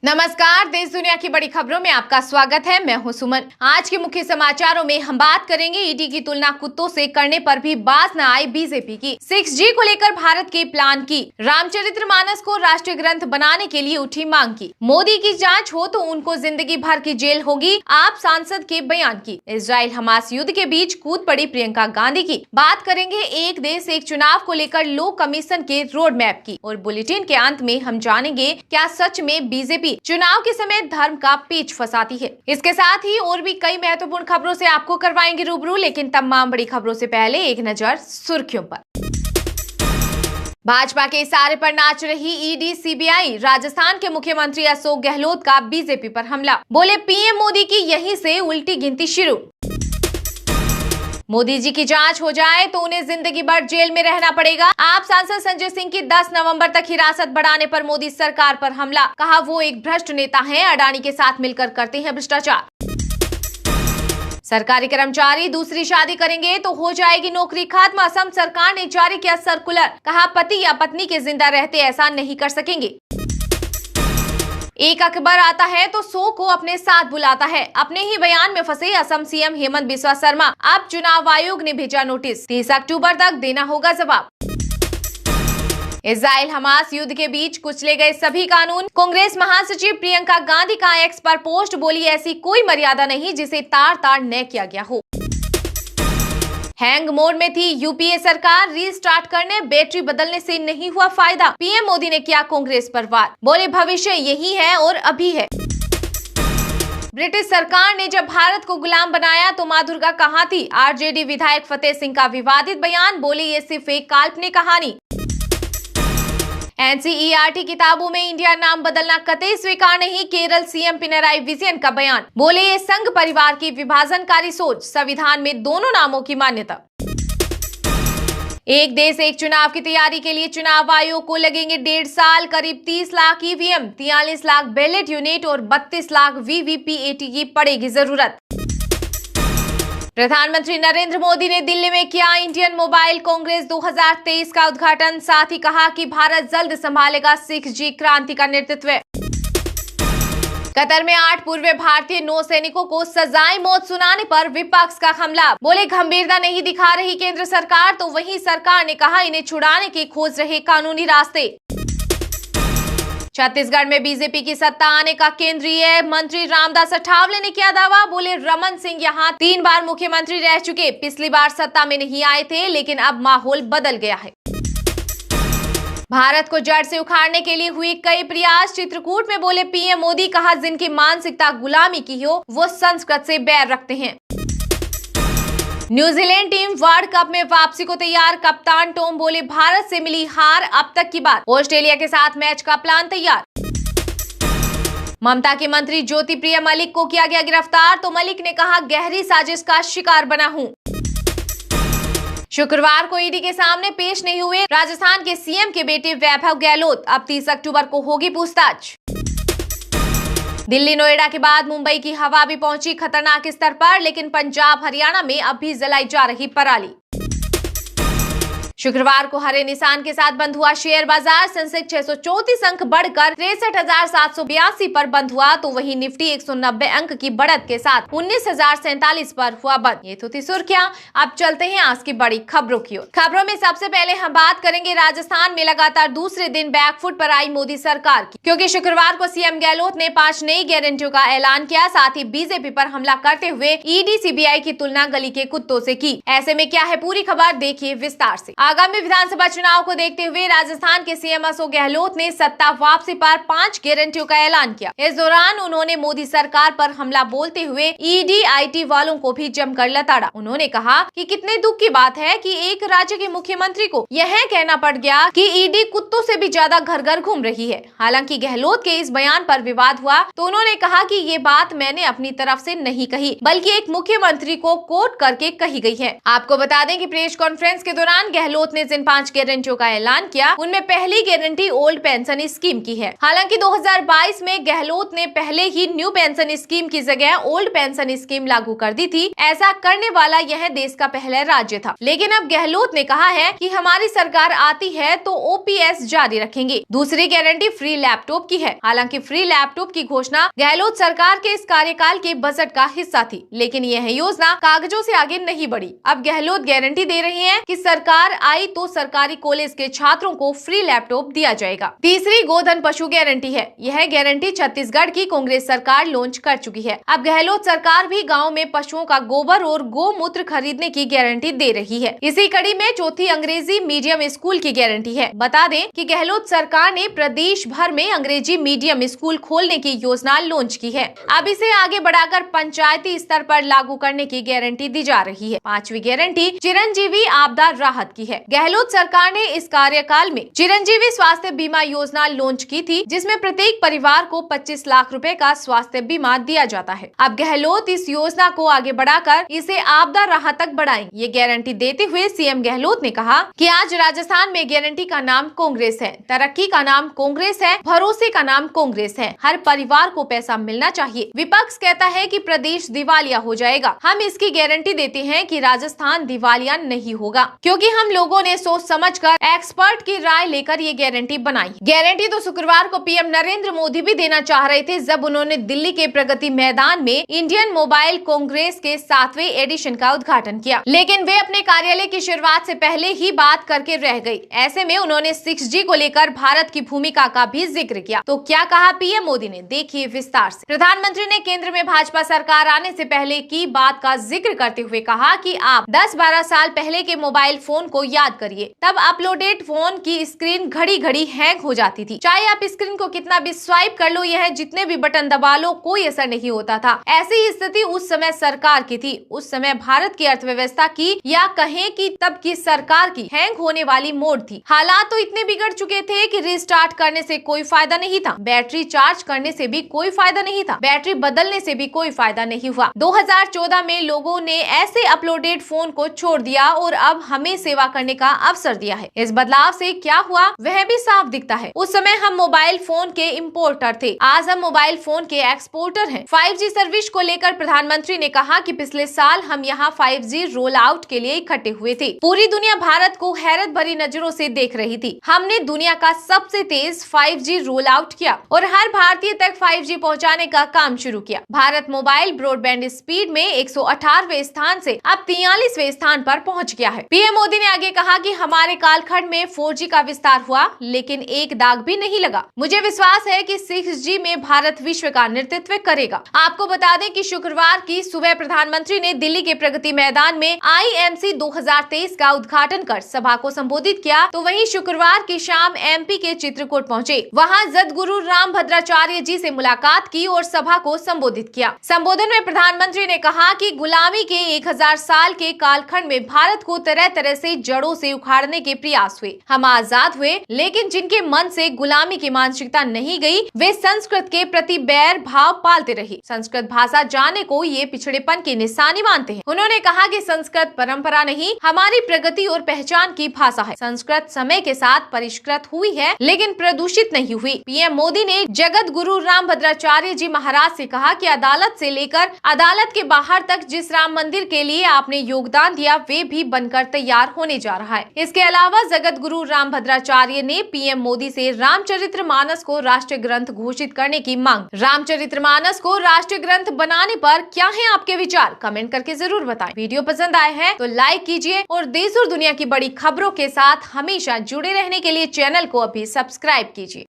नमस्कार, देश दुनिया की बड़ी खबरों में आपका स्वागत है। मैं हूं सुमन। आज के मुख्य समाचारों में हम बात करेंगे ईडी की तुलना कुत्तों से करने पर भी बाज न आई बीजेपी की। 6G को लेकर भारत के प्लान की। रामचरितमानस को राष्ट्रीय ग्रंथ बनाने के लिए उठी मांग की। मोदी की जांच हो तो उनको जिंदगी भर की जेल होगी, आप सांसद के बयान की। इजराइल हमास युद्ध के बीच कूद पड़ी प्रियंका गांधी की। बात करेंगे एक देश एक चुनाव को लेकर लो कमीशन के रोड मैप की। और बुलेटिन के अंत में हम जानेंगे क्या सच में बीजेपी चुनाव के समय धर्म का पेच फंसाती है। इसके साथ ही और भी कई महत्वपूर्ण खबरों से आपको करवाएंगे रूबरू, लेकिन तमाम बड़ी खबरों से पहले एक नजर सुर्खियों पर। भाजपा के इशारे पर नाच रही ईडी सीबीआई। राजस्थान के मुख्यमंत्री अशोक गहलोत का बीजेपी पर हमला। बोले पीएम मोदी की यहीं से उल्टी गिनती शुरू। मोदी जी की जांच हो जाए तो उन्हें जिंदगी भर जेल में रहना पड़ेगा। आप सांसद संजय सिंह की 10 नवंबर तक हिरासत बढ़ाने पर मोदी सरकार पर हमला। कहा वो एक भ्रष्ट नेता हैं, अडानी के साथ मिलकर करते हैं भ्रष्टाचार। सरकारी कर्मचारी दूसरी शादी करेंगे तो हो जाएगी नौकरी खत्म। असम सरकार ने जारी किया सर्कुलर। कहा पति या पत्नी के जिंदा रहते ऐसा नहीं कर सकेंगे। एक अकबर आता है तो 100 को अपने साथ बुलाता है। अपने ही बयान में फंसे असम सीएम हेमंत बिस्वा शर्मा। अब चुनाव आयोग ने भेजा नोटिस, 30 अक्टूबर तक देना होगा जवाब। इजराइल हमास युद्ध के बीच कुचले गए सभी कानून। कांग्रेस महासचिव प्रियंका गांधी का एक्स पर पोस्ट। बोली ऐसी कोई मर्यादा नहीं जिसे तार तार न किया गया हो। हैंग मोड में थी यूपीए सरकार, रीस्टार्ट करने बैटरी बदलने से नहीं हुआ फायदा। पीएम मोदी ने किया कांग्रेस पर वार। बोले भविष्य यही है और अभी है। ब्रिटिश सरकार ने जब भारत को गुलाम बनाया तो मां दुर्गा कहां थी। आरजेडी विधायक फतेह सिंह का विवादित बयान। बोले ये सिर्फ एक काल्पनिक कहानी। एनसीईआरटी किताबों में इंडिया नाम बदलना कतई स्वीकार नहीं। केरल सीएम पिनराई विजयन का बयान। बोले ये संघ परिवार की विभाजनकारी सोच, संविधान में दोनों नामों की मान्यता। एक देश एक चुनाव की तैयारी के लिए चुनाव आयोग को लगेंगे 1.5 साल। करीब 30 lakh EVM, 43 lakh ballot unit और 32 लाख वीवीपीएटी की पड़ेगी जरूरत। प्रधानमंत्री नरेंद्र मोदी ने दिल्ली में किया इंडियन मोबाइल कांग्रेस 2023 का उद्घाटन। साथ ही कहा कि भारत जल्द संभालेगा 6G क्रांति का नेतृत्व। कतर में 8 पूर्व भारतीय नौसैनिकों को सजाए मौत सुनाने पर विपक्ष का हमला। बोले गंभीरता नहीं दिखा रही केंद्र सरकार, तो वहीं सरकार ने कहा इन्हें छुड़ाने की खोज रहे कानूनी रास्ते। छत्तीसगढ़ में बीजेपी की सत्ता आने का केंद्रीय मंत्री रामदास अठावले ने किया दावा। बोले रमन सिंह यहां 3 बार मुख्यमंत्री रह चुके, पिछली बार सत्ता में नहीं आए थे, लेकिन अब माहौल बदल गया है। भारत को जड़ से उखाड़ने के लिए हुई कई प्रयास। चित्रकूट में बोले पीएम मोदी। कहा जिनकी मानसिकता गुलामी की हो वो संस्कृत से बैर रखते हैं। न्यूजीलैंड टीम वर्ल्ड कप में वापसी को तैयार। कप्तान टॉम बोले भारत से मिली हार अब तक की बात। ऑस्ट्रेलिया के साथ मैच का प्लान तैयार। ममता के मंत्री ज्योतिप्रिय मलिक को किया गया गिरफ्तार, तो मलिक ने कहा गहरी साजिश का शिकार बना हूं। शुक्रवार को ईडी के सामने पेश नहीं हुए राजस्थान के सीएम के बेटे वैभव गहलोत। अब 30 अक्टूबर को होगी पूछताछ। दिल्ली नोएडा के बाद मुंबई की हवा भी पहुंची खतरनाक स्तर पर, लेकिन पंजाब हरियाणा में अब भी जलाई जा रही पराली। शुक्रवार को हरे निशान के साथ बंद हुआ शेयर बाजार। सेंसेक्स 634 अंक बढ़कर 63,782 पर बंद हुआ, तो वहीं निफ्टी 190 अंक की बढ़त के साथ 19,047 पर हुआ बंद। ये तो थी सुर्खियां। अब चलते हैं आज की बड़ी खबरों की ओर। खबरों में सबसे पहले हम बात करेंगे राजस्थान में लगातार दूसरे दिन बैकफुट पर आई मोदी सरकार की, क्योंकि शुक्रवार को सीएम गहलोत ने 5 नई गारंटियों का ऐलान किया। साथ ही बीजेपी पर हमला करते हुए ईडी सीबीआई की तुलना गली के कुत्तों से की। ऐसे में क्या है पूरी खबर, देखिए विस्तार से। आगामी विधानसभा चुनाव को देखते हुए राजस्थान के सीएम अशोक गहलोत ने सत्ता वापसी पर 5 गारंटियों का ऐलान किया। इस दौरान उन्होंने मोदी सरकार पर हमला बोलते हुए ईडी आईटी वालों को भी जमकर लताड़ा। उन्होंने कहा कि कितने दुख की बात है कि एक राज्य के मुख्यमंत्री को यह कहना पड़ गया कि ईडी कुत्तों से भी ज्यादा घर घर घूम रही है। हालांकि गहलोत के इस बयान पर विवाद हुआ, तो उन्होंने कहा कि ये बात मैंने अपनी तरफ से नहीं कही, बल्कि एक मुख्यमंत्री को कोट करके कही गई है। आपको बता दें कि प्रेस कॉन्फ्रेंस के दौरान गहलोत गहलोत ने जिन 5 गारंटियों का ऐलान किया उनमें पहली गारंटी ओल्ड पेंशन स्कीम की है। हालांकि 2022 में गहलोत ने पहले ही न्यू पेंशन स्कीम की जगह ओल्ड पेंशन स्कीम लागू कर दी थी। ऐसा करने वाला यह देश का पहला राज्य था, लेकिन अब गहलोत ने कहा है कि हमारी सरकार आती है तो ओपीएस जारी रखेंगे। दूसरी गारंटी फ्री लैपटॉप की है। हालांकि फ्री लैपटॉप की घोषणा गहलोत सरकार के इस कार्यकाल के बजट का हिस्सा थी, लेकिन यह योजना कागजों से आगे नहीं बढ़ी। अब गहलोत गारंटी दे रही है कि सरकार आई तो सरकारी कॉलेज के छात्रों को फ्री लैपटॉप दिया जाएगा। तीसरी गोधन पशु गारंटी है। यह गारंटी छत्तीसगढ़ की कांग्रेस सरकार लॉन्च कर चुकी है। अब गहलोत सरकार भी गाँव में पशुओं का गोबर और गोमूत्र खरीदने की गारंटी दे रही है। इसी कड़ी में चौथी अंग्रेजी मीडियम स्कूल की गारंटी है। बता दें कि गहलोत सरकार ने प्रदेश भर में अंग्रेजी मीडियम स्कूल खोलने की योजना लॉन्च की है। अब इसे आगे बढ़ाकर पंचायती स्तर पर लागू करने की गारंटी दी जा रही है। पांचवी गारंटी चिरंजीवी आपदा राहत की है। गहलोत सरकार ने इस कार्यकाल में चिरंजीवी स्वास्थ्य बीमा योजना लॉन्च की थी, जिसमें प्रत्येक परिवार को 25 लाख रुपए का स्वास्थ्य बीमा दिया जाता है। अब गहलोत इस योजना को आगे बढ़ाकर इसे आपदा राहत तक बढ़ाएं। ये गारंटी देते हुए सीएम गहलोत ने कहा कि आज राजस्थान में गारंटी का नाम कांग्रेस है, तरक्की का नाम कांग्रेस है, भरोसे का नाम कांग्रेस है। हर परिवार को पैसा मिलना चाहिए। विपक्ष कहता है कि प्रदेश दिवालिया हो जाएगा। हम इसकी गारंटी देते हैं कि राजस्थान दिवालिया नहीं होगा, क्योंकि हम लोगों ने सोच समझकर एक्सपर्ट की राय लेकर ये गारंटी बनाई। गारंटी तो शुक्रवार को पीएम नरेंद्र मोदी भी देना चाह रहे थे, जब उन्होंने दिल्ली के प्रगति मैदान में इंडियन मोबाइल कांग्रेस के 7वें एडिशन का उद्घाटन किया, लेकिन वे अपने कार्यालय की शुरुआत से पहले ही बात करके रह गई। ऐसे में उन्होंने 6G को लेकर भारत की भूमिका का भी जिक्र किया। तो क्या कहा पीएम मोदी ने, देखिए विस्तार से। प्रधानमंत्री ने केंद्र में भाजपा सरकार आने से पहले की बात का जिक्र करते हुए कहा कि आप 10-12 साल पहले के मोबाइल फोन को याद करिए। तब अपलोडेड फोन की स्क्रीन घड़ी घड़ी हैंग हो जाती थी। चाहे आप स्क्रीन को कितना भी स्वाइप कर लो, यह जितने भी बटन दबा लो, कोई असर नहीं होता था। ऐसी स्थिति उस समय सरकार की थी। उस समय भारत की अर्थव्यवस्था की या कहें कि तब की सरकार की हैंग होने वाली मोड थी। हालात तो इतने बिगड़ चुके थे कि रिस्टार्ट करने से कोई फायदा नहीं था, बैटरी चार्ज करने से भी कोई फायदा नहीं था, बैटरी बदलने से भी कोई फायदा नहीं हुआ। 2014 में लोगों ने ऐसे अपलोडेड फोन को छोड़ दिया और अब हमें सेवा करने का अवसर दिया है। इस बदलाव से क्या हुआ वह भी साफ दिखता है। उस समय हम मोबाइल फोन के इंपोर्टर थे, आज हम मोबाइल फोन के एक्सपोर्टर हैं। 5G सर्विस को लेकर प्रधानमंत्री ने कहा कि पिछले साल हम यहाँ 5G रोल आउट के लिए इकट्ठे हुए थे। पूरी दुनिया भारत को हैरत भरी नजरों से देख रही थी। हमने दुनिया का सबसे तेज 5G रोल आउट किया और हर भारतीय तक 5G पहुंचाने का काम शुरू किया। भारत मोबाइल ब्रॉडबैंड स्पीड में 118वें स्थान से अब 43वें स्थान पर पहुंच गया है। पीएम मोदी ने आगे कहा कि हमारे कालखंड में 4G का विस्तार हुआ, लेकिन एक दाग भी नहीं लगा। मुझे विश्वास है कि 6G में भारत विश्व का नेतृत्व करेगा। आपको बता दें कि शुक्रवार की सुबह प्रधानमंत्री ने दिल्ली के प्रगति मैदान में IMC 2023 का उद्घाटन कर सभा को संबोधित किया, तो वहीं शुक्रवार की शाम MP के चित्रकूट पहुंचे। वहां जगद्गुरु रामभद्राचार्य जी से मुलाकात की और सभा को संबोधित किया। संबोधन में प्रधानमंत्री ने कहा कि गुलामी के 1000 साल के कालखंड में भारत को तरह तरह से जड़ों से उखाड़ने के प्रयास हुए। हम आजाद हुए, लेकिन जिनके मन से गुलामी की मानसिकता नहीं गई, वे संस्कृत के प्रति बैर भाव पालते रहे। संस्कृत भाषा जाने को ये पिछड़ेपन की निशानी मानते हैं। उन्होंने कहा कि संस्कृत परंपरा नहीं, हमारी प्रगति और पहचान की भाषा है। संस्कृत समय के साथ परिष्कृत हुई है, लेकिन प्रदूषित नहीं हुई। पीएम मोदी ने जगत गुरु रामभद्राचार्य जी महाराज से कहा कि अदालत से लेकर अदालत के बाहर तक जिस राम मंदिर के लिए आपने योगदान दिया, वे भी बनकर तैयार होने जा रहा है। इसके अलावा जगत गुरु रामभद्राचार्य ने पीएम मोदी से रामचरितमानस को राष्ट्रीय ग्रंथ घोषित करने की मांग। रामचरितमानस को राष्ट्रीय ग्रंथ बनाने पर क्या है आपके विचार, कमेंट करके जरूर बताएं। वीडियो पसंद आए हैं तो लाइक कीजिए और देश और दुनिया की बड़ी खबरों के साथ हमेशा जुड़े रहने के लिए चैनल को अभी सब्सक्राइब कीजिए।